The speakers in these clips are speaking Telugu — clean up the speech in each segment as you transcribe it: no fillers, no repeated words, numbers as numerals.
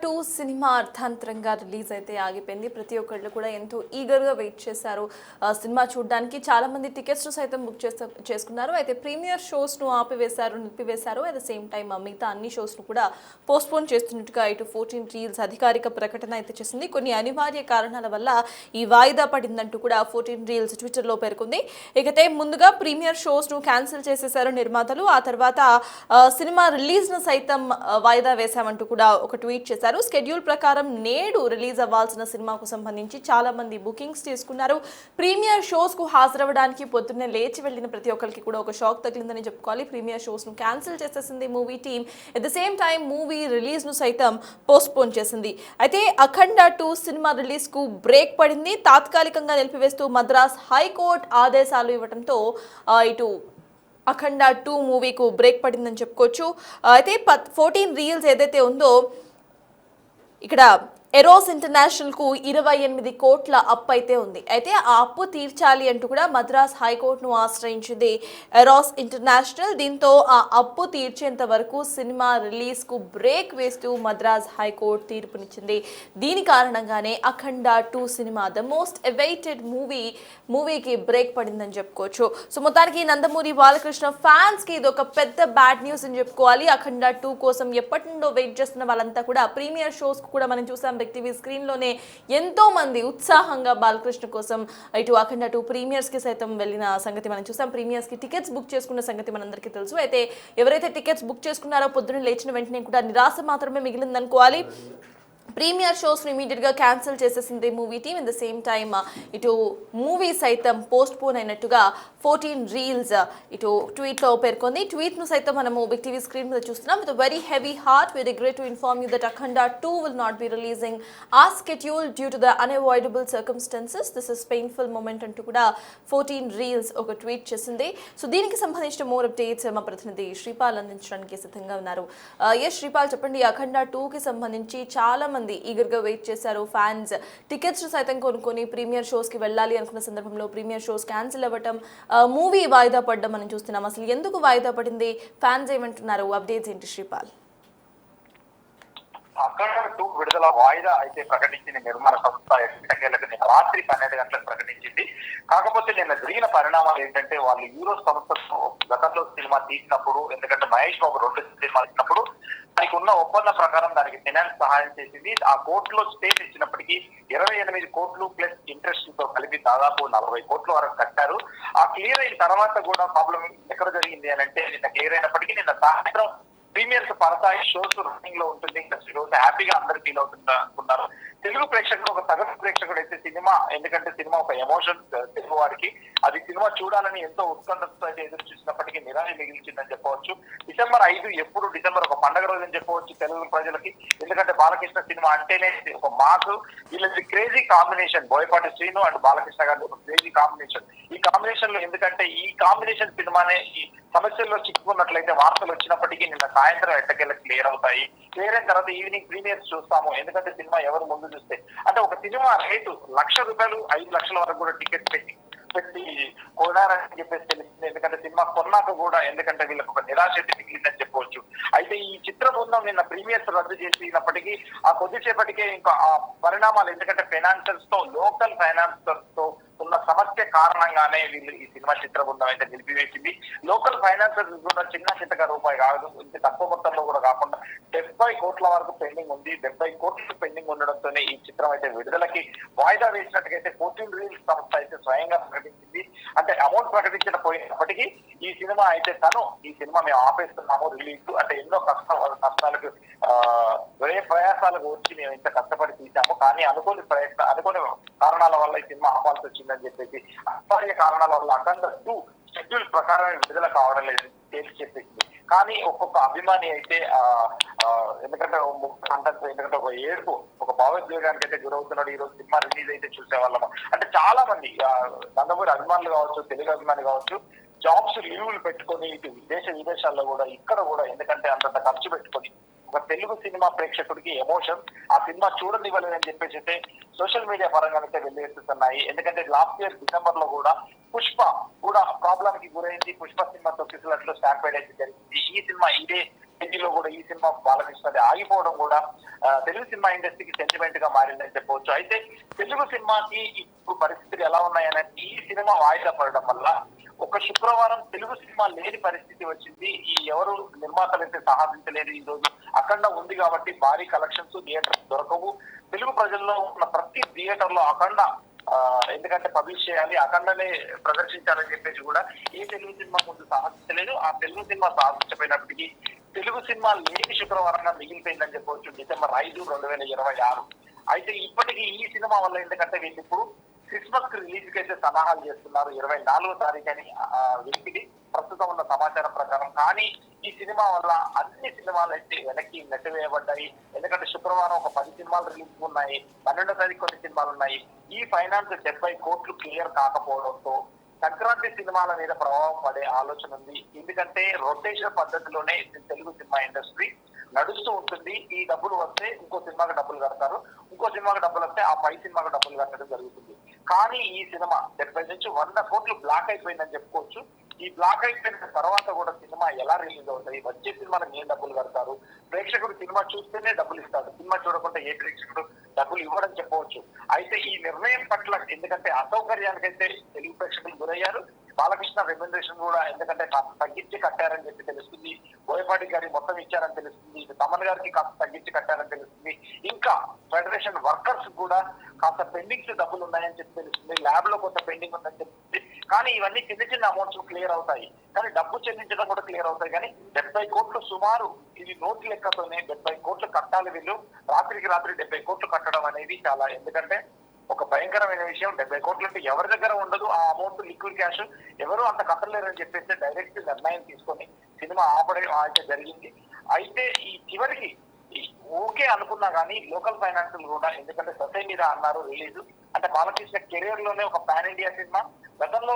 2 సినిమా అర్థాంతరంగా రిలీజ్ అయితే ఆగిపోయింది. ప్రతి ఒక్కళ్ళు కూడా ఎంతో ఈగర్‌గా వెయిట్ చేశారు. సినిమా చూడడానికి చాలా మంది టికెట్స్ సైతం బుక్ చేసుకున్నారు. అయితే ప్రీమియర్ షోస్‌ను నిలిపివేశారు. అట్ ద సేమ్ టైమ్ మిగతా అన్ని షోస్‌ను కూడా పోస్ట్‌పోన్ చేస్తున్నట్టుగా ఇటు 14 రీల్స్ అధికారిక ప్రకటన అయితే చేసింది. కొన్ని అనివార్య కారణాల వల్ల ఈ వాయిదా పడిందంటూ కూడా 14 రీల్స్ ట్విట్టర్‌లో పేర్కొంది. ఇకతే ముందుగా ప్రీమియర్ షోస్‌ను క్యాన్సిల్ చేసేశారు నిర్మాతలు. ఆ తర్వాత సినిమా రిలీజ్‌ను సైతం వాయిదా వేశామంటూ కూడా ఒక ట్వీట్ చేశారు. షెడ్యూల్ ప్రకారం నేడు రిలీజ్ అవ్వాల్సిన సినిమాకు సంబంధించి చాలా మంది బుకింగ్స్ తీసుకున్నారు. ప్రీమియర్ షోస్ కు హాజరవ్వడానికి పొద్దున్నే లేచి వెళ్ళిన ప్రతి ఒక్కరికి కూడా ఒక షాక్ తగిలిందని చెప్పుకోవాలి. ప్రీమియర్ షోస్ ను క్యాన్సిల్ చేసేసింది movie team. At the same time movie release ను సైతం పోస్ట్పోన్ చేసింది. అయితే అఖండ 2 సినిమా రిలీజ్ కు బ్రేక్ పడింది. తాత్కాలికంగా నిలిపివేస్తూ మద్రాస్ హైకోర్టు ఆదేశాలు ఇవ్వడంతో ఇటు అఖండ 2 మూవీకు బ్రేక్ పడిందని చెప్పుకోవచ్చు. అయితే 14 రీల్స్ ఏదైతే ఉందో ఇక్కడ ఎరోస్ ఇంటర్నేషనల్ కు 28 కోట్ల అప్పు అయితే ఉంది. అయితే ఆ అప్పు తీర్చాలి అంటూ కూడా మద్రాస్ హైకోర్టును ఆశ్రయించింది ఎరోస్ ఇంటర్నేషనల్. దీంతో ఆ అప్పు తీర్చేంత వరకు సినిమా రిలీజ్ కు బ్రేక్ వేస్తూ మద్రాస్ హైకోర్టు తీర్పునిచ్చింది. దీని కారణంగానే అఖండ 2 సినిమా ద మోస్ట్ అవైటెడ్ మూవీకి బ్రేక్ పడిందని చెప్పుకోవచ్చు. సో మొత్తానికి నందమూరి బాలకృష్ణ ఫ్యాన్స్ కి ఇది ఒక పెద్ద బ్యాడ్ న్యూస్ అని చెప్పుకోవాలి. అఖండ 2 కోసం ఎప్పటి నుండో వెయిట్ చేస్తున్న వాళ్ళంతా కూడా ప్రీమియర్ షోస్ కు కూడా మనం చూసాం. టీవీ స్క్రీన్ లోనే ఎంతో మంది ఉత్సాహంగా బాలకృష్ణ కోసం ఇటు అఖండ 2 ప్రీమియర్స్ కి సైతం వెళ్ళిన సంగతి మనం చూసాం. ప్రీమియర్స్ కి టికెట్స్ బుక్ చేసుకున్న సంగతి మనందరికీ తెలుసు. అయితే ఎవరైతే టికెట్స్ బుక్ చేసుకున్నారో పొద్దున్న లేచిన వెంటనే కూడా నిరాశ మాత్రమే మిగిలిందనుకోవాలి. ప్రీమియర్ షోస్ను ఇమీడియట్గా క్యాన్సిల్ చేసేసింది movie team. In the same time ఇటు మూవీ సైతం పోస్ట్ పోన్ అయినట్టుగా 14 రీల్స్ ఇటు ట్వీట్లో పేర్కొంది. ట్వీట్ను సైతం మనము బిగ్ టీవీ స్క్రీన్ మీద చూస్తున్నాం. With very heavy heart we regret to inform you that Akhanda 2 will not be releasing as schedule due to the unavoidable circumstances. This is painful moment అంటూ కూడా 14 రీల్స్ ఒక ట్వీట్ చేసింది. సో దీనికి సంబంధించిన మోర్ అప్డేట్స్ మా ప్రతినిధి శ్రీపాల్ అందించడానికి సిద్ధంగా ఉన్నారు. శ్రీపాల్, చెప్పండి. అఖండ 2కి సంబంధించి చాలా మంది ఈగర్గా వెయిట్ చేశారు. ఫ్యాన్స్ టికెట్స్ సైతం కొనుక్కొని ప్రీమియర్ షోస్ కి వెళ్ళాలి అనుకున్న సందర్భంలో ప్రీమియర్ షోస్ క్యాన్సిల్ అవ్వటం, మూవీ వాయిదా పడ్డం మనం చూస్తున్నాం. అసలు ఎందుకు వాయిదా పడింది, ఫ్యాన్స్ ఏమంటున్నారు, అప్డేట్స్ ఏంటి శ్రీపాల్? అఖండ 2 విడుదల వాయిదా అయితే ప్రకటించింది నిర్మాణ సంస్థ. రాత్రి 12 గంటలకు ప్రకటించింది. కాకపోతే నిన్న జరిగిన పరిణామాలు ఏంటంటే, వాళ్ళు యూరో సంస్థతో గతంలో సినిమా తీసినప్పుడు, ఎందుకంటే మహేష్ బాబు 2 సినిమాలు ఇచ్చినప్పుడు దానికి ఉన్న ఒప్పందం ప్రకారం దానికి ఫైనాన్స్ సహాయం చేసింది. ఆ కోర్టులో స్టే ఇచ్చినప్పటికీ 28 కోట్లు ప్లస్ ఇంట్రెస్ట్ తో కలిపి దాదాపు 40 కోట్ల వరకు కట్టారు. ఆ క్లియర్ అయిన తర్వాత కూడా ప్రాబ్లం ఎక్కడ జరిగింది అని అంటే, నిన్న క్లియర్ అయినప్పటికీ నిన్న సాయంత్రం ప్రీమియర్స్ పడతాయి, షోస్ రన్నింగ్ లో ఉంటుంది, షోస్ హ్యాపీగా అందరు ఫీల్ అవుతున్నారు. తెలుగు ప్రేక్షకుడు, ఒక సగటు ప్రేక్షకుడు అయితే సినిమా, ఎందుకంటే సినిమా ఒక ఎమోషన్ తెలుగు వారికి, అది సినిమా చూడాలని ఎంతో ఉత్కంఠతో అయితే ఎదురు చూసినప్పటికీ నిరాశ మిగిల్చిందని చెప్పవచ్చు. డిసెంబర్ 5 ఎప్పుడు డిసెంబర్ ఒక పండుగ రోజు అని చెప్పవచ్చు తెలుగు ప్రజలకి. ఎందుకంటే బాలకృష్ణ సినిమా అంటేనే ఒక మాస్, వీళ్ళది crazy combination. Boyapati Srinu and Balakrishna గారి ఒక క్రేజీ కాంబినేషన్. ఈ కాంబినేషన్ లో ఎందుకంటే ఈ కాంబినేషన్ సినిమానే ఈ సమస్యల్లో చిక్కుకున్నట్లయితే వార్తలు వచ్చినప్పటికీ నిన్న సాయంత్రం ఎట్టకెళ్ళకి క్లియర్ అవుతాయి. క్లియర్ అయిన తర్వాత ఈవినింగ్ ప్రీమియర్స్ చూస్తాము. ఎందుకంటే సినిమా ఎవరు ముందు చూస్తే, అంటే ఒక సినిమా రేటు ₹1,00,000 5,00,000 వరకు కూడా టికెట్ పెట్టి కొనారని చెప్పేసి తెలిసింది. ఎందుకంటే సినిమా కొన్నాక కూడా, ఎందుకంటే వీళ్ళకి ఒక నిరాశ అయితే మిగిలిందని చెప్పవచ్చు. అయితే ఈ చిత్ర బృందం నిన్న ప్రీమియర్స్ రద్దు చేసినప్పటికీ ఆ కొద్దిసేపటికే ఇంకా ఆ పరిణామాలు, ఎందుకంటే ఫైనాన్సర్స్ తో, లోకల్ ఫైనాన్సర్స్ తో ఉన్న సమస్య కారణంగానే వీళ్ళు ఈ సినిమా చిత్ర బృందం అయితే నిలిపివేసింది. లోకల్ ఫైనాన్సర్స్ కూడా చిన్నగా రూపాయి కాదు, ఇంత తక్కువ మొత్తంలో కూడా కాకుండా 70 కోట్ల వరకు పెండింగ్ ఉంది. 70 కోట్లు పెండింగ్ ఉండడంతోనే ఈ చిత్రం అయితే విడుదలకి వాయిదా వేసినట్టుగైతే 14 రీల్స్ సంస్థ అయితే స్వయంగా ప్రకటించింది. అంటే అమౌంట్ ప్రకటించిన పోయినప్పటికీ ఈ సినిమా అయితే ఈ సినిమా మేము ఆపేస్తున్నాము రిలీజ్, అంటే ఎన్నో కష్టాలకు ప్రయాసాలకు వచ్చి మేము ఇంత కష్టపడి తీసాము, కానీ అనుకోని కారణాల వల్ల ఈ సినిమా ఆపాల్సి వచ్చిందని చెప్పేసి, అనివార్య కారణాల వల్ల అఖండ 2 షెడ్యూల్ ప్రకారం విడుదల కావడం లేదు తేల్చి చెప్పేసింది. కానీ ఒక్కొక్క అభిమాని అయితే ఎందుకంటే ఎందుకంటే ఒక ఏడుపు, ఒక భావోద్వేగానికి అయితే గురవుతున్నాడు. ఈ రోజు సినిమా రిలీజ్ అయితే చూసేవాళ్ళము. అంటే చాలా మంది నందమూరి అభిమానులు కావచ్చు, తెలుగు అభిమానులు కావచ్చు, జాబ్స్ లీవ్లు పెట్టుకొని ఇటు దేశ విదేశాల్లో కూడా, ఇక్కడ కూడా, ఎందుకంటే అంతంత ఖర్చు పెట్టుకొని ఒక తెలుగు సినిమా ప్రేక్షకుడికి ఎమోషన్, ఆ సినిమా చూడనివ్వలేదని చెప్పేసి అయితే సోషల్ మీడియా పరంగానైతే వెళ్ళేస్తున్నాయి. ఎందుకంటే లాస్ట్ ఇయర్ డిసెంబర్ లో కూడా పుష్ప కూడా ప్రాబ్లం కి గురైంది. పుష్ప సినిమా తొక్కిసలాట్లో స్టాంపేడ్ అయితే జరిగింది. ఈ సినిమా ఇదే రేంజ్లో కూడా ఈ సినిమా బాలకృష్ణది ఆగిపోవడం కూడా తెలుగు సినిమా ఇండస్ట్రీకి సెంటిమెంట్ గా మారిందని చెప్పవచ్చు. అయితే తెలుగు సినిమాకి ఇప్పుడు పరిస్థితులు ఎలా ఉన్నాయని ఈ సినిమా వాయిదా పడడం వల్ల ఒక శుక్రవారం తెలుగు సినిమా లేని పరిస్థితి వచ్చింది. ఈ ఎవరు నిర్మాతలు అయితే సాహసించలేదు. ఈ రోజు అఖండ ఉంది కాబట్టి భారీ కలెక్షన్స్ థియేటర్ దొరకవు. తెలుగు ప్రజల్లో ఉన్న ప్రతి థియేటర్ లో అఖండ ఎందుకంటే పబ్లిష్ చేయాలి, అఖండనే ప్రదర్శించాలని చెప్పేసి కూడా ఏ తెలుగు సినిమా ముందు సాహసించలేదు. ఆ తెలుగు సినిమా సాహసించపోయినప్పటికీ తెలుగు సినిమా లేని శుక్రవారంగా మిగిలిపోయిందని చెప్పవచ్చు డిసెంబర్ 5, 2026. అయితే ఇప్పటికీ ఈ సినిమా వల్ల ఎందుకంటే వీళ్ళు ఇప్పుడు క్రిస్మస్ కి రిలీజ్ కి అయితే సన్నాహాలు చేస్తున్నారు 24వ తారీఖు అని వ్యక్తికి ప్రస్తుతం ఉన్న సమాచారం ప్రకారం. కానీ ఈ సినిమా వల్ల అన్ని సినిమాలు అయితే వెనక్కి నెట్టివేయబడ్డాయి. ఎందుకంటే శుక్రవారం ఒక 10 సినిమాలు రిలీజ్ ఉన్నాయి, 12వ తారీఖు కొన్ని సినిమాలు ఉన్నాయి. ఈ ఫైనాన్స్ 70 కోట్లు క్లియర్ కాకపోవడంతో సంక్రాంతి సినిమాల మీద ప్రభావం పడే ఆలోచన ఉంది. ఎందుకంటే రొటేషన్ పద్ధతిలోనే తెలుగు సినిమా ఇండస్ట్రీ నడుస్తూ ఉంటుంది. ఈ డబ్బులు వస్తే ఇంకో సినిమాకి డబ్బులు కడతారు, ఇంకో సినిమాకి డబ్బులు వస్తే ఆ 10 సినిమాకి డబ్బులు కట్టడం జరుగుతుంది. కానీ ఈ సినిమా 70 నుంచి 100 కోట్లు బ్లాక్ అయిపోయిందని చెప్పుకోవచ్చు. ఈ బ్లాక్ అయిపోయిన తర్వాత కూడా సినిమా ఎలా రిలీజ్ అవుతాయి, వచ్చే సినిమాలకు ఏం డబ్బులు కడతారు, ప్రేక్షకుడు సినిమా చూస్తేనే డబ్బులు ఇస్తాడు, సినిమా చూడకుండా ఏ ప్రేక్షకుడు డబ్బులు ఇవ్వడం చెప్పవచ్చు. అయితే ఈ నిర్ణయం పట్ల ఎందుకంటే అసౌకర్యానికైతే తెలుగు ప్రేక్షకులు గురయ్యారు. బాలకృష్ణ రెమ్యునరేషన్ కూడా ఎందుకంటే కాస్త తగ్గించి కట్టారని చెప్పి తెలుస్తుంది. బోయపాటి గారి మొత్తం ఇచ్చారని తెలుస్తుంది. తమన్ గారికి కాస్త తగ్గించి కట్టారని తెలుస్తుంది. ఇంకా ఫెడరేషన్ వర్కర్స్ కూడా కాస్త పెండింగ్స్ డబ్బులు ఉన్నాయని చెప్పి తెలుస్తుంది. ల్యాబ్ లో కొంత పెండింగ్ ఉందని చెప్తుంది. కానీ ఇవన్నీ చిన్న చిన్న అమౌంట్స్ క్లియర్ అవుతాయి, కానీ డబ్బు చెల్లించడం కూడా క్లియర్ అవుతాయి. కానీ 70 కోట్లు సుమారు ఇది నోట్ల లెక్కతోనే 70 కోట్లు కట్టాలి వీళ్ళు. రాత్రికి రాత్రి 70 కోట్లు కట్టడం అనేది చాలా ఎందుకంటే ఒక భయంకరమైన విషయం. 70 కోట్లు అంటే ఎవరి దగ్గర ఉండదు. ఆ అమౌంట్ లిక్విడ్ క్యాష్ ఎవరు అంత కట్టలేరని చెప్పేసి డైరెక్ట్ నిర్ణయం తీసుకొని సినిమా ఆపడం అయితే జరిగింది. అయితే ఈ చివరికి ఓకే అనుకున్నా కానీ లోకల్ ఫైనాన్స్ కూడా ఎందుకంటే సొసైటీ మీద అన్నారు రిలీజ్ అంటే బాలకృష్ణ కెరీర్ లోనే ఒక పాన్ ఇండియా సినిమా. గతంలో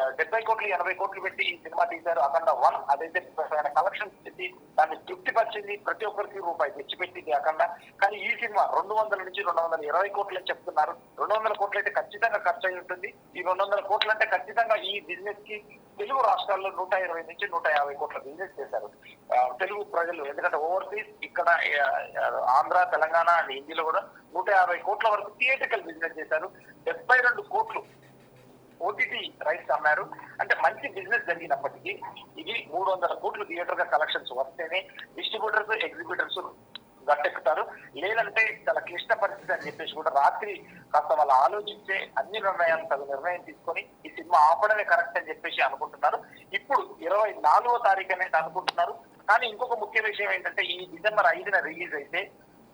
70 కోట్లు 80 కోట్లు పెట్టి ఈ సినిమా తీశారు అఖండ 1. అదైతే కలెక్షన్స్ పెట్టి దాన్ని తృప్తిపరిచింది, ప్రతి ఒక్కరికి రూపాయి తెచ్చిపెట్టింది అఖండ. కానీ ఈ సినిమా 200 నుంచి 220 కోట్లు అని చెప్తున్నారు. 200 కోట్లు అయితే ఖచ్చితంగా ఖర్చు అయి ఉంటుంది. ఈ 200 కోట్లు అంటే ఖచ్చితంగా ఈ బిజినెస్ కి తెలుగు రాష్ట్రాల్లో 120 నుంచి 150 కోట్ల బిజినెస్ చేశారు తెలుగు ప్రజలు. ఎందుకంటే ఓవర్సీస్ ఇక్కడ ఆంధ్ర, తెలంగాణ అండ్ హిందీలో కూడా 150 కోట్ల వరకు థియేట్రికల్ బిజినెస్ చేశారు. 72 కోట్లు ఓటీటీ రైట్స్ అమ్మారు. అంటే మంచి బిజినెస్ జరిగినప్పటికీ ఇది 300 కోట్లు థియేటర్ గా కలెక్షన్స్ వస్తేనే డిస్ట్రిబ్యూటర్స్, ఎగ్జిబ్యూటర్స్ గట్టెక్కుతారు. లేదంటే చాలా క్లిష్ట పరిస్థితి అని చెప్పేసి కూడా రాత్రి కాస్త వాళ్ళు ఆలోచించే అన్ని నిర్ణయాలు తగు నిర్ణయం తీసుకొని ఈ సినిమా ఆపడమే కరెక్ట్ అని చెప్పేసి అనుకుంటున్నారు. ఇప్పుడు 24వ తారీఖు అనేది అనుకుంటున్నారు. కానీ ఇంకొక ముఖ్య విషయం ఏంటంటే ఈ డిసెంబర్ 5న రిలీజ్ అయితే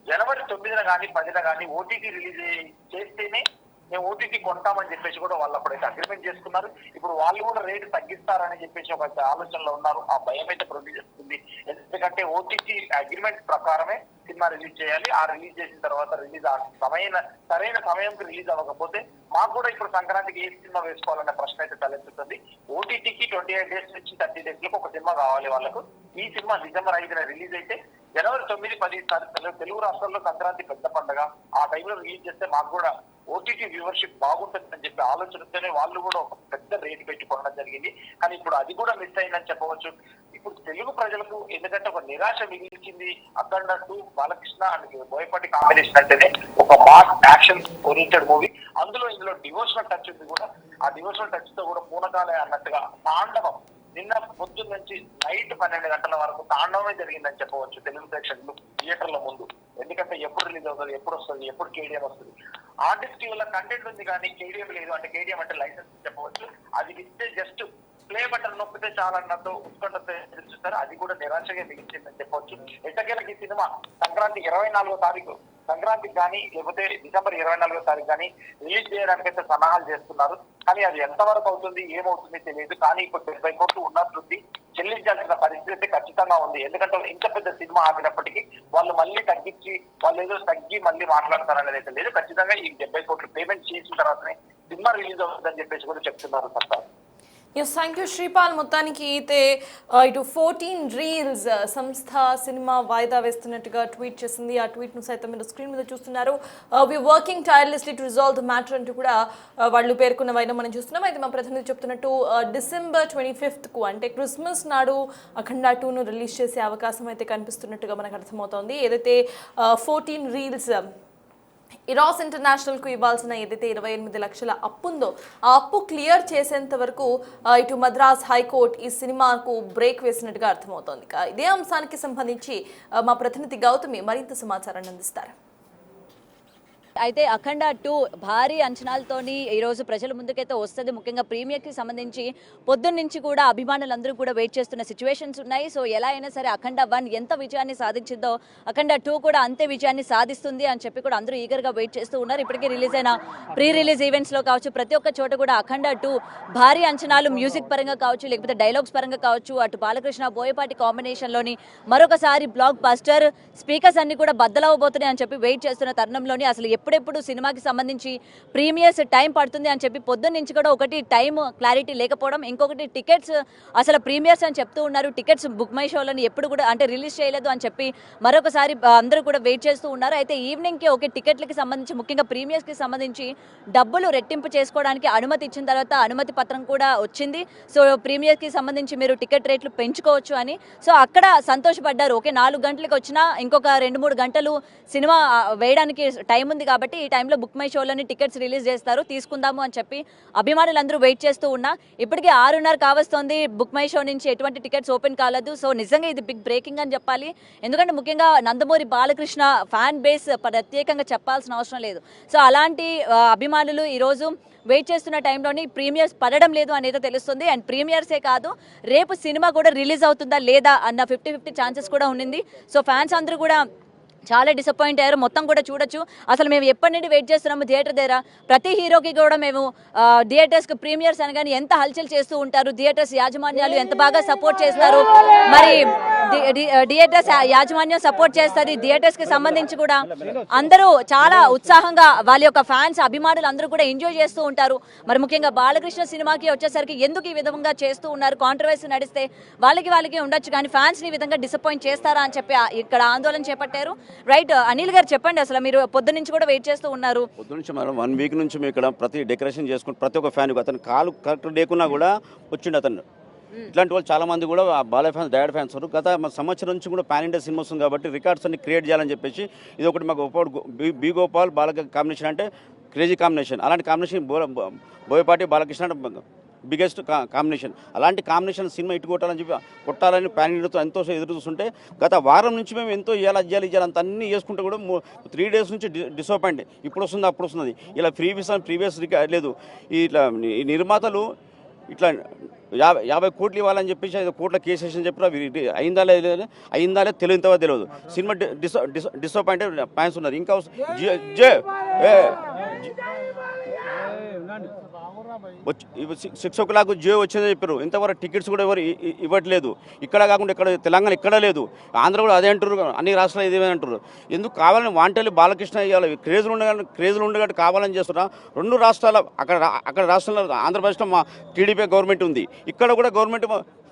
జనవరి 9న కానీ 10న కానీ ఓటీటీ రిలీజ్ చేస్తేనే మేము ఓటీటీ కొంటామని చెప్పేసి కూడా వాళ్ళు అప్పుడైతే అగ్రిమెంట్ చేసుకున్నారు. ఇప్పుడు వాళ్ళు కూడా రేటు తగ్గిస్తారని చెప్పేసి ఒక ఆలోచనలో ఉన్నారు. ఆ భయం అయితే ప్రొడ్యూస్ చేస్తుంది. ఎందుకంటే ఓటీటీ అగ్రిమెంట్ ప్రకారమే సినిమా రిలీజ్ చేయాలి. ఆ రిలీజ్ చేసిన తర్వాత రిలీజ్ సరైన సమయంకి రిలీజ్ అవ్వకపోతే మాకు కూడా ఇప్పుడు సంక్రాంతికి ఏ సినిమా వేసుకోవాలనే ప్రశ్న అయితే తలెత్తుతుంది. ఓటీటీకి 28 డేస్ నుంచి 30 డేస్ లకు ఒక సినిమా కావాలి వాళ్ళకు. ఈ సినిమా డిసెంబర్ 5న రిలీజ్ అయితే జనవరి 9, 10 తెలుగు రాష్ట్రాల్లో సంక్రాంతి పెద్ద పండుగ. ఆ టైంలో రిలీజ్ చేస్తే మాకు కూడా ఓటీటీ వ్యూవర్షిప్ బాగుంటుంది అని చెప్పి ఆలోచనతోనే వాళ్ళు కూడా ఒక పెద్ద రేటు పెట్టి కొనడం జరిగింది. కానీ ఇప్పుడు అది కూడా మిస్ అయిందని చెప్పవచ్చు. ఇప్పుడు తెలుగు ప్రజలకు ఎందుకంటే ఒక నిరాశ మిగిల్చింది అఖండ 2 బాలకృష్ణ అండ్ బోయపాటి కాంబినేషన్ అంటేనే ఒక మాస్ యాక్షన్ ఓరియంటెడ్ మూవీ. ఇందులో డివోషనల్ టచ్ ఉంది కూడా. ఆ డివోషనల్ టచ్ తో కూడా పూనకాలే అన్నట్టుగా తాండవం నిన్న పొద్దున్న నుంచి నైట్ 12 గంటల వరకు తాండవమే జరిగిందని చెప్పవచ్చు తెలుగు ప్రేక్షకులు థియేటర్ల ముందు. ఎందుకంటే ఎప్పుడు రిలీజ్ అవుతుంది, ఎప్పుడు వస్తుంది, ఎప్పుడు కేడిఎం వస్తుంది. ఆర్టిస్ట్ వల్ల కంటెంట్ ఉంది కానీ కేడిఎం లేదు. అంటే కేడిఎం అంటే లైసెన్స్ చెప్పవచ్చు. అది ఇస్తే జస్ట్ ప్లే బటన్ నొక్కితే చాలన్నట్టు ఉత్కంఠతో చూస్తారు. అది కూడా నిరాశగా మిగిలిందని చెప్పవచ్చు. ఎట్టకేలకి ఈ సినిమా సంక్రాంతి 24వ తారీఖు సంక్రాంతికి కానీ లేకపోతే డిసెంబర్ 24వ తారీఖు కానీ రిలీజ్ చేయడానికైతే సన్నాహాలు చేస్తున్నారు. కానీ అది ఎంతవరకు అవుతుంది ఏమవుతుంది తెలియదు. కానీ ఇప్పుడు 70 కోట్లు ఉన్నట్లుంది. చెల్లించాల్సిన పరిస్థితి ఖచ్చితంగా ఉంది. ఎందుకంటే ఇంత పెద్ద సినిమా ఆగినప్పటికీ వాళ్ళు మళ్ళీ తగ్గించి వాళ్ళు ఏదో తగ్గి మళ్ళీ మాట్లాడతారనేది అయితే లేదు. ఖచ్చితంగా ఈ 70 కోట్లు పేమెంట్ చేసిన తర్వాతనే సినిమా రిలీజ్ అవుతుందని చెప్పేసి కూడా చెప్తున్నారు సర్కార్. Yes, thank you Sripal. మొత్తానికి అయితే ఇటు 14 రీల్స్ సంస్థ సినిమా వాయిదా వేస్తున్నట్టుగా ట్వీట్ చేసింది. ఆ ట్వీట్ను సైతం మీరు స్క్రీన్ మీద చూస్తున్నారు. We working tirelessly to resolve the matter అంటూ కూడా వాళ్ళు పేర్కొన్న వైన మనం చూస్తున్నాం. అయితే మా ప్రతినిధి చెప్తున్నట్టు December 25కు అంటే క్రిస్మస్ నాడు అఖండ 2ను రిలీజ్ చేసే అవకాశం అయితే కనిపిస్తున్నట్టుగా మనకు అర్థమవుతోంది. ఏదైతే 14 రీల్స్ ఇరాస్ ఇంటర్నేషనల్కు ఇవ్వాల్సిన ఏదైతే 28 లక్షల అప్పు ఉందో ఆ అప్పు క్లియర్ చేసేంత వరకు ఇటు మద్రాస్ హైకోర్టు ఈ సినిమాకు బ్రేక్ వేసినట్టుగా అర్థమవుతోంది. ఇదే అంశానికి సంబంధించి మా ప్రతినిధి గౌతమి మరింత సమాచారాన్ని అందిస్తారు. అయితే అఖండ 2 భారీ అంచనాలతోని ఈరోజు ప్రజల ముందుకైతే వస్తుంది. ముఖ్యంగా ప్రీమియర్కి సంబంధించి పొద్దున్న నుంచి కూడా అభిమానులందరూ కూడా వెయిట్ చేస్తున్న సిచ్యువేషన్స్ ఉన్నాయి. సో ఎలా అయినా సరే అఖండ 1 ఎంత విజయాన్ని సాధించిందో అఖండ 2 కూడా అంతే విజయాన్ని సాధిస్తుంది అని చెప్పి కూడా అందరూ ఈగర్గా వెయిట్ చేస్తూ ఉన్నారు. ఇప్పటికే రిలీజ్ అయిన ప్రీ రిలీజ్ ఈవెంట్స్లో కావచ్చు, ప్రతి ఒక్క చోట కూడా అఖండ 2 భారీ అంచనాలు మ్యూజిక్ పరంగా కావచ్చు, లేకపోతే డైలాగ్స్ పరంగా కావచ్చు, అటు బాలకృష్ణ బోయపాటి కాంబినేషన్లోని మరొకసారి బ్లాక్ బస్టర్ స్పీకర్స్ అన్ని కూడా బద్దలవబోతున్నాయి అని చెప్పి వెయిట్ చేస్తున్న తరుణంలోని అసలు ఎప్పుడెప్పుడు సినిమాకి సంబంధించి ప్రీమియర్స్ టైం పడుతుంది అని చెప్పి పొద్దున్న నుంచి కూడా ఒకటి టైం క్లారిటీ లేకపోవడం, ఇంకొకటి టికెట్స్ అసలు ప్రీమియర్స్ అని చెప్తూ ఉన్నారు. టికెట్స్ బుక్ మై షోలని ఎప్పుడు కూడా అంటే రిలీజ్ చేయలేదు అని చెప్పి మరొకసారి అందరూ కూడా వెయిట్ చేస్తూ ఉన్నారు. అయితే ఈవినింగ్కి ఓకే టికెట్లకి సంబంధించి ముఖ్యంగా ప్రీమియర్స్కి సంబంధించి డబ్బులు రెట్టింపు చేసుకోవడానికి అనుమతి ఇచ్చిన తర్వాత అనుమతి పత్రం కూడా వచ్చింది. సో ప్రీమియర్కి సంబంధించి మీరు టికెట్ రేట్లు పెంచుకోవచ్చు అని. సో అక్కడ సంతోషపడ్డారు. ఓకే 4 గంటలకు వచ్చినా ఇంకొక 2-3 గంటలు సినిమా వేయడానికి టైం ఉంది కాబట్టి ఈ టైంలో బుక్ మై షోలోని టికెట్స్ రిలీజ్ చేస్తారు, తీసుకుందాము అని చెప్పి అభిమానులందరూ వెయిట్ చేస్తూ ఉన్నా ఇప్పటికీ 6:30 కావస్తోంది. బుక్ మై షో నుంచి ఎటువంటి టికెట్స్ ఓపెన్ కాలేదు. సో నిజంగా ఇది బిగ్ బ్రేకింగ్ అని చెప్పాలి. ఎందుకంటే ముఖ్యంగా నందమూరి బాలకృష్ణ ఫ్యాన్ బేస్ ప్రత్యేకంగా చెప్పాల్సిన అవసరం లేదు. సో అలాంటి అభిమానులు ఈరోజు వెయిట్ చేస్తున్న టైంలోని ప్రీమియర్స్ పడడం లేదు అనేది తెలుస్తుంది. అండ్ ప్రీమియర్సే కాదు, రేపు సినిమా కూడా రిలీజ్ అవుతుందా లేదా అన్న 50-50 ఛాన్సెస్ కూడా ఉండింది. సో ఫ్యాన్స్ అందరూ కూడా చాలా డిసప్పాయింట్ అయ్యారు. మొత్తం కూడా చూడొచ్చు. అసలు మేము ఎప్పటి నుండి వెయిట్ చేస్తున్నాము థియేటర్ దగ్గర. ప్రతి హీరోకి కూడా మేము థియేటర్స్కి ప్రీమియర్స్ అని కానీ ఎంత హల్చల్ చేస్తూ ఉంటారు. థియేటర్స్ యాజమాన్యాలు ఎంత బాగా సపోర్ట్ చేస్తారు. మరి థియేటర్స్ యాజమాన్యం సపోర్ట్ చేస్తుంది. థియేటర్స్కి సంబంధించి కూడా అందరూ చాలా ఉత్సాహంగా వాళ్ళ యొక్క ఫ్యాన్స్ అభిమానులు అందరూ కూడా ఎంజాయ్ చేస్తూ ఉంటారు. మరి ముఖ్యంగా బాలకృష్ణ సినిమాకి వచ్చేసరికి ఎందుకు ఈ విధంగా చేస్తూ ఉన్నారు, కాంట్రవర్సీ నడిస్తే వాళ్ళకి ఉండొచ్చు కానీ ఫ్యాన్స్ని ఈ విధంగా డిసప్పాయింట్ చేస్తారా అని చెప్పి ఇక్కడ ఆందోళన చేపట్టారు. రైట్, అనిల్ గారు చెప్పండి, అసలు మీరు పొద్దు నుంచి కూడా వెయిట్ చేస్తూ ఉన్నారు. పొద్దు నుంచి మనం 1 వీక్ నుంచి మేము ఇక్కడ ప్రతి డెకరేషన్ చేసుకుని ప్రతి ఒక్క ఫ్యాన్ అతను కాలు కరెక్ట్ లేకున్నా కూడా వచ్చిండు అతను. ఇట్లాంటి వాళ్ళు చాలా మంది కూడా బాలయ్య ఫ్యాన్స్, డైరెక్ట్ ఫ్యాన్స్ ఉన్నారు. గత సంవత్సరం నుంచి కూడా పాన్ ఇండియా సినిమా వస్తుంది కాబట్టి రికార్డ్స్ అన్ని క్రియేట్ చేయాలని చెప్పేసి ఇది ఒకటి మాకు బి గోపాల్ బాలక కాంబినేషన్ అంటే క్రేజీ కాంబినేషన్. అలాంటి combination Boyapati Balakrishna biggest combination. అలాంటి కాంబినేషన్ సినిమా ఇటు కొట్టాలని పాన్ ఇండియాతో ఎంతో ఎదురు చూస్తుంటే గత వారం నుంచి మేము ఎంతో ఇవ్వాలి అంత అన్నీ చేసుకుంటే కూడా 3 డేస్ నుంచి డిసప్పాయింట్. ఇప్పుడు వస్తుంది అప్పుడు వస్తుంది, ఇలా ప్రీవియస్ లేదు. ఇట్లా ఈ నిర్మాతలు ఇట్లా 50 కోట్లు ఇవ్వాలని చెప్పేసి 5 కోట్ల కేసు వేసి చెప్పి అయిందా లేదు తెలియదు. సినిమా డిసప్పాయింట్ ఫ్యాన్స్ ఉన్నారు. ఇంకా వచ్చి 6 o'clock జియో వచ్చిందని చెప్పారు. ఇంతవరకు టికెట్స్ కూడా ఎవరు ఇవ్వట్లేదు. ఇక్కడ కాకుండా ఇక్కడ తెలంగాణ ఇక్కడ లేదు, ఆంధ్ర కూడా అదే అంటారు, అన్ని రాష్ట్రాలు ఇదే అంటారు. ఎందుకు కావాలని వాంటెల్లి బాలకృష్ణ ఇవ్వాలి క్రేజులు ఉండగా కావాలని చేస్తున్నా. 2 రాష్ట్రాల అక్కడ రాష్ట్రంలో ఆంధ్రప్రదేశ్లో మా టీడీపీ గవర్నమెంట్ ఉంది, ఇక్కడ కూడా గవర్నమెంట్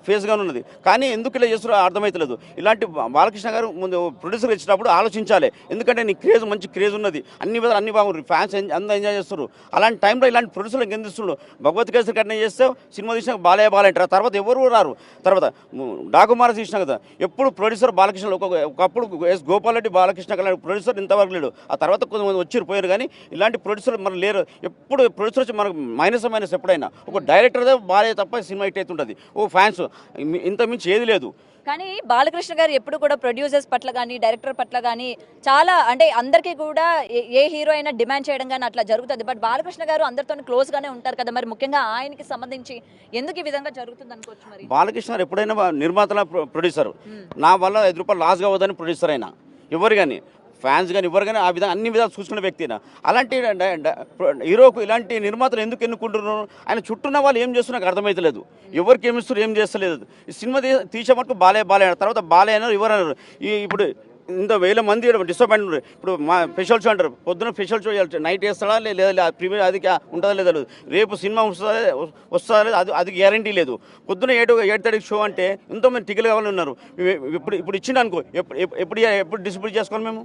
ఫేస్గానే ఉన్నది. కానీ ఎందుకు ఇలా చేస్తారో అర్థమవుతలేదు. ఇలాంటి బాలకృష్ణ గారు ముందు ప్రొడ్యూసర్ ఇచ్చినప్పుడు ఆలోచించాలి. ఎందుకంటే నీ మంచి క్రేజ్ ఉన్నది, అన్ని విధాలు అన్ని బాగుంది, ఫ్యాన్స్ అందరూ ఎంజాయ్ చేస్తారు. అలాంటి టైంలో ఇలాంటి ప్రొడ్యూసర్లకు ఎందుకు భగవత్ కేసరి కట్న చేస్తే సినిమా తీసినా బాలయ్య అంటారు, తర్వాత ఎవరు రారు. తర్వాత డాకుమార తీసినా కదా ఎప్పుడు ప్రొడ్యూసర్ బాలకృష్ణ, ఒకప్పుడు ఎస్ గోపాల్ రెడ్డి బాలకృష్ణ అలాంటి ప్రొడ్యూసర్ ఇంతవరకు లేడు. ఆ తర్వాత కొంతమంది వచ్చి పోయారు కానీ ఇలాంటి ప్రొడ్యూసర్ మరి లేరు. ఎప్పుడు ప్రొడ్యూసర్ వచ్చి మనకు మైనస్ ఎప్పుడైనా ఒక డైరెక్టర్దే బాలయ్య తప్ప సినిమా హిట్ అవుతుంటుంది. ఓ ఫ్యాన్స్ ఇంత మించి ఏది లేదు. కానీ బాలకృష్ణ గారు ఎప్పుడు కూడా ప్రొడ్యూసర్స్ పట్ల కానీ డైరెక్టర్ పట్ల కానీ చాలా అంటే అందరికీ కూడా ఏ హీరో అయినా డిమాండ్ చేయడం కానీ అట్లా జరుగుతుంది. బట్ బాలకృష్ణ గారు అందరితో క్లోజ్గానే ఉంటారు కదా, మరి ముఖ్యంగా ఆయనకి సంబంధించి ఎందుకు ఈ విధంగా జరుగుతుంది అనుకోవచ్చు? మరి బాలకృష్ణ గారు ఎప్పుడైనా నిర్మాతల ప్రొడ్యూసర్, నా వల్ల 5 రూపాయలు లాస్ కావద్దని ప్రొడ్యూసర్ అయినా ఎవరు కానీ ఫ్యాన్స్ కానీ ఎవరు కానీ ఆ విధంగా అన్ని విధాలు చూసుకునే వ్యక్తినా. అలాంటి హీరోకు ఇలాంటి నిర్మాతలు ఎందుకు ఎన్నుకుంటున్నారు? ఆయన చుట్టూన్న వాళ్ళు ఏం చేస్తున్నా నాకు అర్థమవుతలేదు. ఎవరికి ఏమిస్తారు ఏం చేస్తలేదు. ఈ సినిమా తీసే మటుకు బాలయ్య తర్వాత బాలయ్య అన్నారు, ఎవరు అన్నారు. ఇప్పుడు ఇంత వేల మంది డిసప్పాయింట్ ఉన్నారు. ఇప్పుడు మా స్పెషల్ షో అంటారు, పొద్దున స్పెషల్ షో నైట్ వేస్తాడా లేదా ప్రీమియర్ అది ఉంటుందా లేదా లేదు, రేపు సినిమా వస్తుందా లేదు అది గ్యారంటీ లేదు. పొద్దున 8:30 షో అంటే ఎంతోమంది టికెట్లు కావాలని ఉన్నారు. ఇప్పుడు ఇచ్చిండు అనుకో ఎప్పుడు డిస్ట్రిబ్యూట్ చేసుకోవాలి మేము?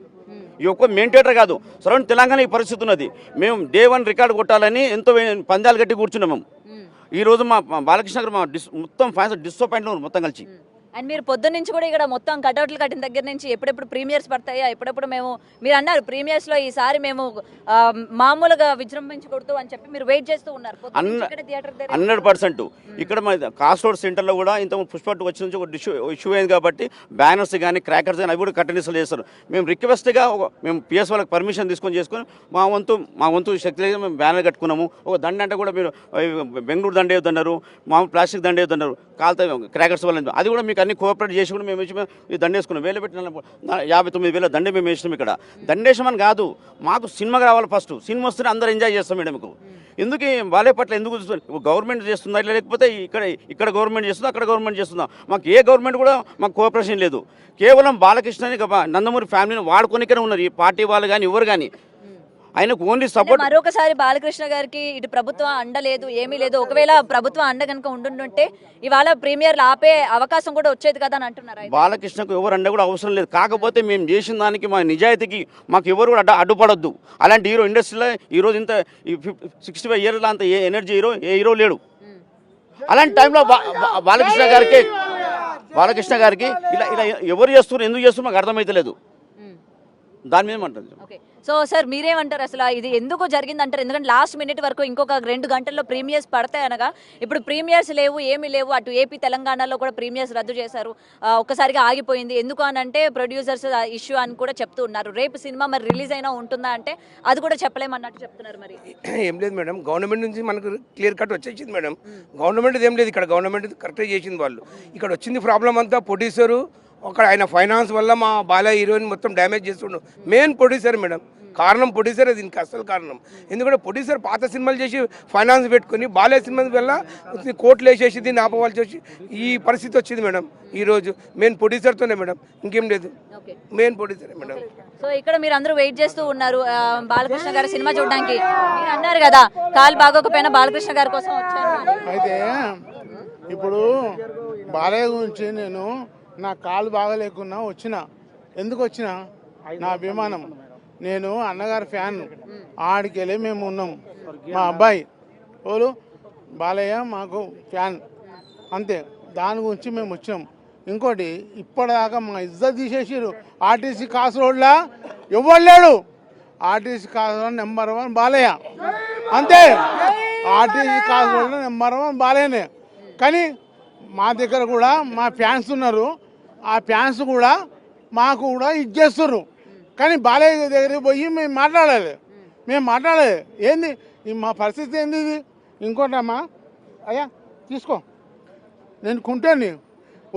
ఈ ఒక్క మెయిన్ థియేటర్ కాదు, సరౌండ్ తెలంగాణ ఈ పరిస్థితి ఉన్నది. మేము డే 1 రికార్డు కొట్టాలని ఎంతో పందాలు కట్టి కూర్చున్నాం మేము. ఈరోజు మా బాలకృష్ణ గారు మొత్తం ఫ్యాన్స్ డిసప్పాయింట్ ఉన్నారు మొత్తం కలిసి. అండ్ మీరు పొద్దున్న నుంచి కూడా ఇక్కడ మొత్తం కటౌట్లు కట్టిన దగ్గర నుంచి ఎప్పుడెప్పుడు ప్రీమియర్స్ పడతాయా, ఎప్పుడెప్పుడు మేము మీరు అన్నారు ప్రీమియర్స్లో ఈసారి మేము మామూలుగా విజృంభించకూడదు అని చెప్పి మీరు వెయిట్ చేస్తూ ఉన్నారు 100%. ఇక్కడ మన కాస్ట్ రోడ్ సెంటర్లో కూడా ఇంత పుష్పట్టు వచ్చి నుంచి ఒక ఇష్యూ అయింది కాబట్టి బ్యానర్స్ కానీ క్రాకర్స్ కానీ అవి కూడా కట్టనిసలు చేస్తారు. మేము రిక్వెస్ట్గా మేము పిఎస్ వాళ్ళకి పర్మిషన్ చేసుకొని మా వంతు శక్తి మేము బ్యానర్ కట్టుకున్నాము. ఒక దండ అంటే కూడా మీరు బెంగళూరు దండ వేయొద్దన్నారు, మామూలు ప్లాస్టిక్ దండ వేయొద్దన్నారు, కాలుతా క్రాకర్స్ వల్ల అది కూడా మీకు అన్ని కోఆపరేట్ చేసి కూడా మేము వచ్చి దండ వేసుకున్నాం. వేలు పెట్టిన 59,000 దండ మేము వేసినాం. ఇక్కడ దండేసామని కాదు, మాకు సినిమాకి రావాలి ఫస్ట్. సినిమా వస్తేనే అందరూ ఎంజాయ్ చేస్తాం మేడం. మీకు ఎందుకు బాలే పట్ల ఎందుకు గవర్నమెంట్ చేస్తుందా లేకపోతే ఇక్కడ గవర్నమెంట్ చేస్తుందా అక్కడ గవర్నమెంట్ చేస్తుందా? మాకు ఏ గవర్నమెంట్ కూడా మాకు కోఆపరేషన్ లేదు. కేవలం బాలకృష్ణని నందమూరి ఫ్యామిలీని వాడుకోనికనే ఉన్నారు ఈ పార్టీ వాళ్ళు కానీ ఎవరు కానీ. ఆయనకు ఓన్లీ సపోర్ట్. మరొకసారి బాలకృష్ణ గారికి ఇటు ప్రభుత్వం అండ లేదు, ఏమీ లేదు. ఒకవేళ ప్రభుత్వం అండ కనుక ఉండుంటే ఇవాళ ప్రీమియర్లు ఆపే అవకాశం కూడా వచ్చేది కదా అని అంటున్నారు. బాలకృష్ణకు ఎవరు అండ కూడా అవసరం లేదు. కాకపోతే మేము చేసిన దానికి మా నిజాయితీకి మాకు ఎవరు కూడా అడ్డుపడొద్దు. అలాంటి హీరో ఇండస్ట్రీలో ఈరోజు ఇంత 65 ఇయర్ల అంత ఏ ఎనర్జీ ఏ హీరో లేడు. అలాంటి టైంలో బాలకృష్ణ గారికి ఇలా ఎవరు చేస్తున్నారు, ఎందుకు చేస్తున్నారు మాకు అర్థమైతలేదు. దాని మీద అంటారు. ఓకే, సో సార్ మీరేమంటారు అసలు ఇది ఎందుకు జరిగింది అంటారు? ఎందుకంటే లాస్ట్ మినిట్ వరకు ఇంకొక 2 గంటల్లో ప్రీమియర్స్ పడతాయి అనగా ఇప్పుడు ప్రీమియర్స్ లేవు, ఏమీ లేవు. అటు ఏపీ తెలంగాణలో కూడా ప్రీమియర్స్ రద్దు చేశారు, ఒక్కసారిగా ఆగిపోయింది. ఎందుకు అని అంటే ప్రొడ్యూసర్స్ ఇష్యూ అని కూడా చెప్తూ ఉన్నారు. రేపు సినిమా మరి రిలీజ్ అయినా ఉంటుందా అంటే అది కూడా చెప్పలేమన్నట్టు చెప్తున్నారు. మరి ఏం లేదు మేడం, గవర్నమెంట్ నుంచి మనకు క్లియర్ కట్ వచ్చేసింది మేడం. గవర్నమెంట్ ఏం లేదు, ఇక్కడ గవర్నమెంట్ కరెక్ట్గా చేసింది. వాళ్ళు ఇక్కడ వచ్చింది ప్రాబ్లం అంతా ప్రొడ్యూసరు ఒక ఆయన ఫైనాన్స్ వల్ల మా బాలయ్య హీరోయిన్ మొత్తం డ్యామేజ్ చేస్తుండు. మెయిన్ ప్రొడ్యూసర్ మేడం, కారణం ప్రొడ్యూసరే దీనికి అసలు కారణం. ఎందుకంటే ప్రొడ్యూసర్ పాత సినిమాలు చేసి ఫైనాన్స్ పెట్టుకుని బాలయ్య సినిమా వల్ల కోర్టులు వేసేసి దీన్ని ఆపవాల్సి వచ్చి ఈ పరిస్థితి వచ్చింది మేడం. ఈరోజు మెయిన్ ప్రొడ్యూసర్తోనే మేడం, ఇంకేం లేదు, మెయిన్ ప్రొడ్యూసరే మేడం. సో ఇక్కడ మీరు అందరూ వెయిట్ చేస్తూ ఉన్నారు బాలకృష్ణ గారి సినిమా చూడడానికి. మీరు అన్నారు కదా కాలు బాగోకపోయినా బాలకృష్ణ గారి కోసం వచ్చారు. అయితే ఇప్పుడు బాలయ్య గురించి నేను నా కాలు బాగలేకున్నా వచ్చిన. ఎందుకు వచ్చిన? నా అభిమానం. నేను అన్నగారి ఫ్యాన్. ఆడికెళ్ళి మేము ఉన్నాం. మా అబ్బాయి ఓలు బాలయ్య మాకు ఫ్యాన్, అంతే. దాని గురించి మేము వచ్చాం. ఇంకోటి ఇప్పటిదాకా మా ఇజ్జత్ తీసేసారు. ఆర్టీసీ కాసు రోడ్లా ఎవరు లేడు. ఆర్టీసీ కాసు రోడ్ నెంబర్ 1 బాలయ్య, అంతే. ఆర్టీసీ కాసు రోడ్లో నెంబర్ 1 బాలయ్యనే. కానీ మా దగ్గర కూడా మా ఫ్యాన్స్ ఉన్నారు. ఆ ఫ్యాన్స్ కూడా మాకు కూడా ఇచ్చేస్తున్నారు. కానీ బాలయ్య దగ్గరికి పోయి మేము మాట్లాడాలి. ఏంది మా పరిస్థితి ఏంది ఇది? ఇంకోటమ్మా, అయ్యా తీసుకో, నేను కుంటాను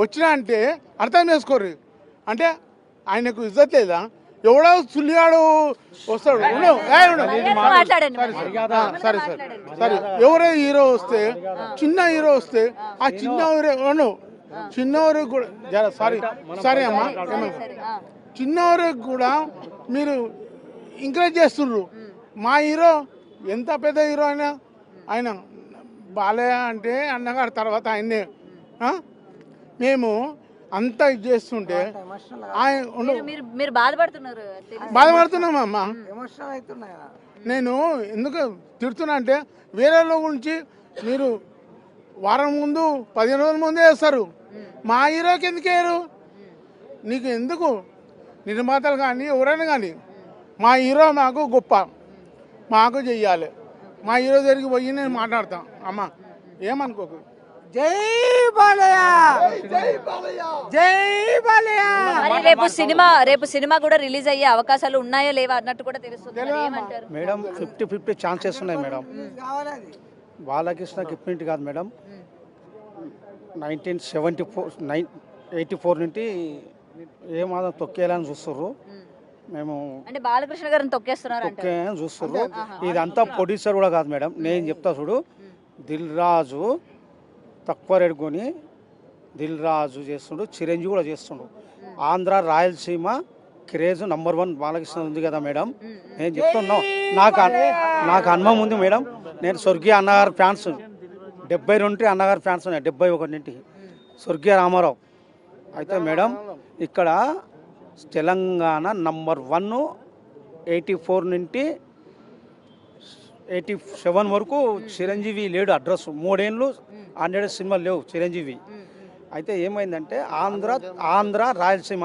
వచ్చినా అంటే అర్థం చేసుకోరు. అంటే ఆయనకు ఇజ్జత్ లేదా? ఎవడో సుల్లిగాడు వస్తాడు. సరే ఎవరో హీరో వస్తే, చిన్న హీరో వస్తే ఆ చిన్న చిన్నవారికి కూడా సారీ అమ్మా, చిన్నవారికి కూడా మీరు ఎంకరేజ్ చేస్తున్నారు. మా హీరో ఎంత పెద్ద హీరో అయినా ఆయన బాలయ్య అంటే అన్నగారు తర్వాత ఆయన్నే. మేము అంతా ఇది చేస్తుంటే మీరు బాధపడుతున్నామమ్మా. నేను ఎందుకు తిడుతున్నా అంటే వేరే గురించి మీరు వారం ముందు 15 రోజుల ముందే వేస్తారు. మా హీరోకి ఎందుకు వేయరు? నీకు ఎందుకు? నిర్మాతలు కానీ ఎవరైనా కానీ మా హీరో మాకు గొప్ప, మాకు చెయ్యాలి. మా హీరో దగ్గరికి పోయి నేను మాట్లాడతాను. అమ్మ ఏమనుకోకు. జై బాలయ్య, జై బాలయ్య. రేపు సినిమా కూడా రిలీజ్ అయ్యే అవకాశాలు ఉన్నాయో లేవా అన్నట్టు కూడా తెలుస్తుంది. మేడం 50-50 ఛాన్సెస్ ఉన్నాయి మేడం. బాలకృష్ణకి ఇప్పటి కాదు మేడం, 1984 నుండి ఏమాత్రం తొక్కేయాలని చూస్తుర్రు. మేము అంటే బాలకృష్ణ గారిని తొక్కేస్తున్నారు చూస్తుర్రు. ఇదంతా ప్రొడ్యూసర్ కూడా కాదు మేడం. నేను చెప్తా చూడు, దిల్ రాజు తక్కువ రేటు కొని దిల్ రాజు చేస్తుండు, చిరంజీవి కూడా చేస్తుండు. ఆంధ్ర రాయలసీమ క్రేజ్ #1 బాలకృష్ణ ఉంది కదా మేడం. నేను చెప్తున్నాను, నాకు అనుభవం ఉంది మేడం. నేను స్వర్గీయ అన్నగారు ఫ్యాన్స్ 72 నుండి అన్నగారు ఫ్యాన్స్ ఉన్నాయి, 71 నుండి స్వర్గీయ రామారావు. అయితే మేడం ఇక్కడ తెలంగాణ #1 84 నుండి 87 వరకు చిరంజీవి లేడు అడ్రస్. 3 ఏళ్ళు 100 సినిమాలు లేవు చిరంజీవి. అయితే ఏమైందంటే ఆంధ్ర రాయలసీమ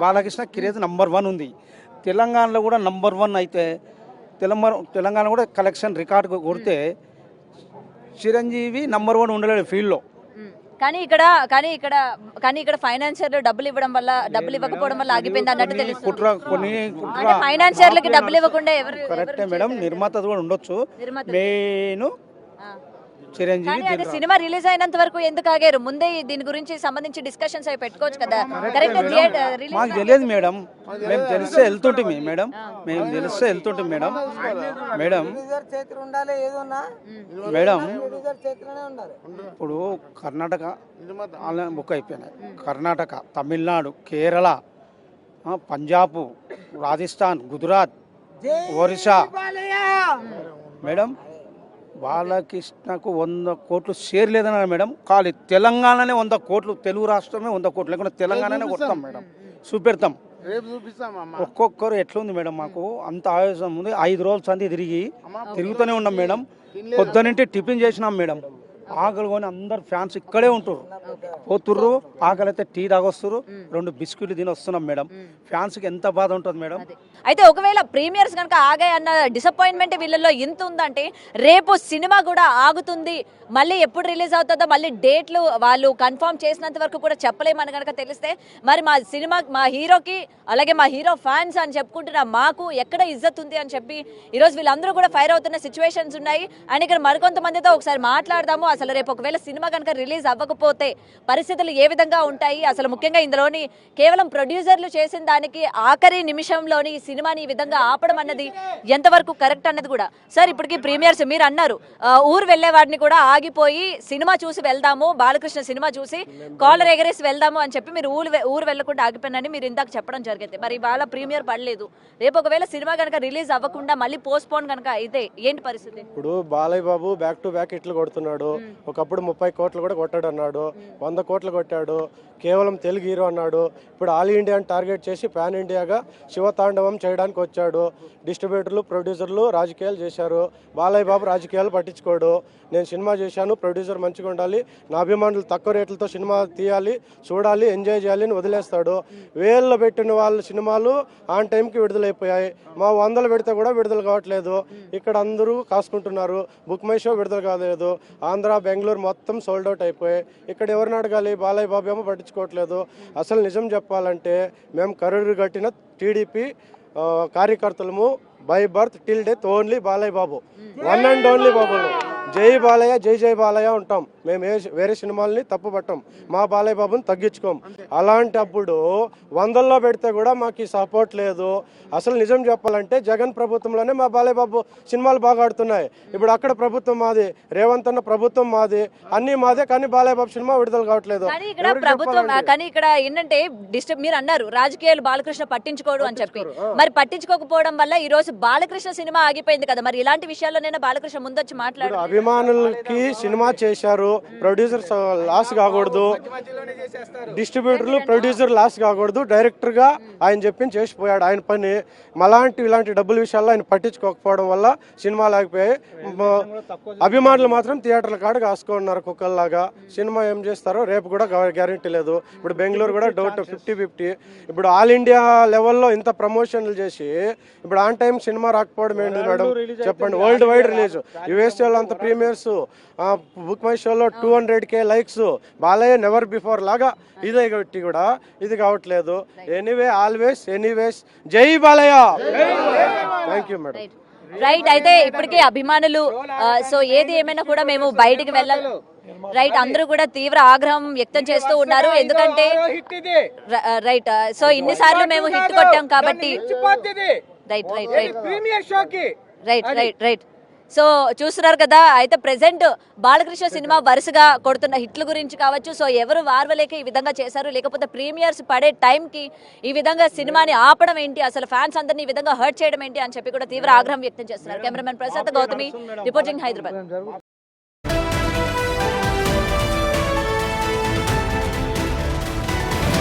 బాలకృష్ణ క్రేజ్ #1 ఉంది. తెలంగాణలో కూడా #1 అయితే తెలంగాణ కూడా కలెక్షన్ రికార్డు కొడితే చిరంజీవి #1 ఉండలేడు ఫీల్డ్లో. కానీ ఇక్కడ ఫైనాన్షియర్ డబ్బులు ఇవ్వకపోవడం వల్ల ఆగిపోయింది అన్నట్టు తెలుస్తుంది. ఫైనాన్షియర్లకి డబ్బులు ఇవ్వకుండా కరెక్టే మేడం, నిర్మాత కూడా ఉండొచ్చు. మెయిన్ చిరంజీవి కానీ సినిమా రిలీజ్ అయినంత వరకు ఎందుకు ఆగారు? ముందే దీని గురించి సంబంధించి డిస్కషన్స్ అవి పెట్టుకోవచ్చు కదా. మాకు తెలియదు మేడం, మేము తెలిస్తే వెళ్తుంటిమి మేడం, మేడం ఇప్పుడు కర్ణాటక బుక్ అయిపోయినాయి. కర్ణాటక, తమిళనాడు, కేరళ, పంజాబ్, రాజస్థాన్, గుజరాత్, ఒరిస్సా మేడం. బాలకృష్ణకు 100 కోట్లు షేర్ లేదన్నారు మేడం. ఖాళీ తెలంగాణనే 100 కోట్లు, తెలుగు రాష్ట్రమే 100 కోట్లు, లేకుండా తెలంగాణనే కొడతాం మేడం, చూపెడతాం. ఒక్కొక్కరు ఎట్లుంది మేడం, మాకు అంత ఆవేశం ఉంది. 5 రోజులు సంధి తిరుగుతూనే ఉన్నాం మేడం. పొద్దునంటే టిఫిన్ చేసినాం మేడం. ఆకలి కొని అందరు ఫ్యాన్స్ ఇక్కడే ఉంటారు, పోతుర్రు. ఆకలి అయితే టీ తాగొస్తారు, 2 బిస్కెట్లు తిని వస్తున్నాం మేడం. ఫ్యాన్స్కి ఎంత బాధ ఉంటుంది మేడం. అయితే ఒకవేళ ప్రీమియర్స్ కనుక ఆగాయి అన్న డిసప్పాయింట్మెంట్ వీళ్ళల్లో ఎంత ఉందంటే, రేపు సినిమా కూడా ఆగుతుంది, మళ్ళీ ఎప్పుడు రిలీజ్ అవుతుందో మళ్ళీ డేట్లు వాళ్ళు కన్ఫర్మ్ చేసినంత వరకు కూడా చెప్పలేమని కనుక తెలిస్తే మరి మా సినిమా, మా హీరోకి, అలాగే మా హీరో ఫ్యాన్స్ అని చెప్పుకుంటున్న మాకు ఎక్కడ ఇజ్జత్ ఉంది అని చెప్పి ఈరోజు వీళ్ళందరూ కూడా ఫైర్ అవుతున్న సిచ్యువేషన్స్ ఉన్నాయి. అండ్ ఇక్కడ మరికొంతమందితో ఒకసారి మాట్లాడదాము. అసలు రేపు ఒకవేళ సినిమా కనుక రిలీజ్ అవ్వకపోతే పరిస్థితులు ఏ విధంగా ఉంటాయి, అసలు ముఖ్యంగా ఇందులోని కేవలం ప్రొడ్యూసర్లు చేసిన దానికి ఆఖరి నిమిషంలోని సినిమాని ఈ విధంగా ఆపడం అన్నది ఎంతవరకు కరెక్ట్ అన్నది కూడా. సార్, ఇప్పటికీ ప్రీమియర్స్ మీరు అన్నారు, ఊరు వెళ్లే వాడిని కూడా ఆగిపోయి సినిమా చూసి వెళ్దాము, బాలకృష్ణ సినిమా చూసి కాలర్ ఎగరేసి వెళ్దాము అని చెప్పి మీరు ఊరు వెళ్లకుండా ఆగిపోయినని మీరు ఇందాక చెప్పడం జరిగింది. మరి ఇవాళ ప్రీమియర్ పడలేదు, రేపు ఒకవేళ సినిమా కనుక రిలీజ్ అవ్వకుండా మళ్ళీ పోస్ట్ పోన్ కనుక అయితే ఏంటి పరిస్థితి? ఇప్పుడు Balayya Babu back to back ఇట్లు కొడుతున్నాడు. ఒకప్పుడు 30 కోట్లు కూడా కొట్టాడు అన్నాడు, 100 కోట్లు కొట్టాడు, కేవలం తెలుగు హీరో అన్నాడు. ఇప్పుడు ఆల్ ఇండియాని టార్గెట్ చేసి పాన్ ఇండియాగా శివతాండవం చేయడానికి వచ్చాడు. డిస్ట్రిబ్యూటర్లు, ప్రొడ్యూసర్లు రాజకీయాలు చేశారు. బాలయ్య బాబు రాజకీయాలు పట్టించుకోడు. నేను సినిమా చేశాను, ప్రొడ్యూసర్ మంచిగా ఉండాలి, నా అభిమానులు తక్కువ రేట్లతో సినిమా తీయాలి, చూడాలి, ఎంజాయ్ చేయాలి అని వదిలేస్తాడు. వేల్లో పెట్టిన వాళ్ళ సినిమాలు ఆన్ టైంకి విడుదలైపోయాయి. మా 100 పెడితే కూడా విడుదల కావట్లేదు. ఇక్కడ అందరూ కాసుకుంటున్నారు. బుక్ మై షో విడుదల కాలేదు. ఆంధ్ర, బెంగళూరు మొత్తం సోల్డ్ అవుట్ అయిపోయాయి. ఇక్కడ ఎవరిని అడగాలి? బాలయ్య బాబు ఏమో పట్టించుకోవట్లేదు. అసలు నిజం చెప్పాలంటే మేము కరుడు కట్టిన టీడీపీ కార్యకర్తలము by birth till death only Balayya Babu, one and only Babu. జై బాలయ్య, జై జై బాలయ్య ఉంటాం మేము. వేరే సినిమాలని తప్పు పట్టాం, మా బాలయ్య బాబుని తగ్గించుకోం. అలాంటప్పుడు 100లో పెడితే కూడా మాకు సపోర్ట్ లేదు. అసలు నిజం చెప్పాలంటే జగన్ ప్రభుత్వంలోనే మా బాలయ్య బాబు సినిమాలు బాగా ఆడుతున్నాయి. ఇప్పుడు అక్కడ ప్రభుత్వం మాది, రేవంత్ అన్న ప్రభుత్వం మాది, అన్ని మాదే, కానీ బాలయ్య బాబు సినిమా విడుదల కావట్లేదు. కానీ ఇక్కడ ఏంటంటే మీరు అన్నారు రాజకీయాలు బాలకృష్ణ పట్టించుకోడు అని చెప్పి, మరి పట్టించుకోకపోవడం వల్ల ఈ రోజు బాలకృష్ణ సినిమా ఆగిపోయింది కదా. మరి ఇలాంటి విషయాల్లోనైనా బాలకృష్ణ ముందొచ్చి మాట్లాడు. అభిమానులకి సినిమా చేశారు, ప్రొడ్యూసర్ లాస్ కాకూడదు, డిస్ట్రిబ్యూటర్లు ప్రొడ్యూసర్ లాస్ కాకూడదు. డైరెక్టర్ గా ఆయన చెప్పింది చేసిపోయాడు ఆయన పని. ఇలాంటి డబ్బుల విషయాల్లో ఆయన పట్టించుకోకపోవడం వల్ల సినిమాలు ఆగిపోయాయి. అభిమానులు మాత్రం థియేటర్ల కాడ కాసుకున్నారు కుక్కల్లాగా. సినిమా ఏం చేస్తారో రేపు కూడా గ్యారెంటీ లేదు. ఇప్పుడు బెంగళూరు కూడా డౌట్ 50-50. ఇప్పుడు ఆల్ ఇండియా లెవెల్లో ఇంత ప్రమోషన్లు చేసి ఇప్పుడు ఆన్ టైం సినిమా రాకపోవడం ఏంటి మేడం చెప్పండి? వరల్డ్ వైడ్ రిలీజ్, యూఎస్ఏలో అంత ప్రీమియర్స్, బుక్ మై షోలో 200K likes, Balayya never before లాగా ఇదే కాబట్టి కూడా ఇది కావట్లేదు. ఎనీవే, ఆల్వేస్, ఎనీవేస్, జై Balayya. Thank you madam. Right, అయితే ఇప్పటికే అభిమానులు సో ఏది ఏమైనా కూడా మేము బయటికి వెళ్ళాలి. రైట్, అందరూ కూడా తీవ్ర ఆగ్రహం వ్యక్తం చేస్తూ ఉన్నారు. ఎందుకంటే రైట్, సో ఇన్నిసార్లు మేము హిట్ కొట్టాం కాబట్టి right right right right right right so చూస్తున్నారు కదా, అయితే ప్రెసెంట్ బాలకృష్ణ సినిమా వరుసగా కొడుతున్న హిట్ల గురించి కావచ్చు, సో ఎవరు వార్వలేక ఈ విధంగా చేశారు, లేకపోతే ప్రీమియర్స్ పడే టైంకి ఈ విధంగా సినిమాని ఆపడం ఏంటి, అసలు ఫ్యాన్స్ అందరినీ ఈ విధంగా హర్ట్ చేయడం ఏంటి అని చెప్పి కూడా తీవ్ర ఆగ్రహం వ్యక్తం చేస్తున్నారు. Cameraman Prasad Gautami reporting Hyderabad.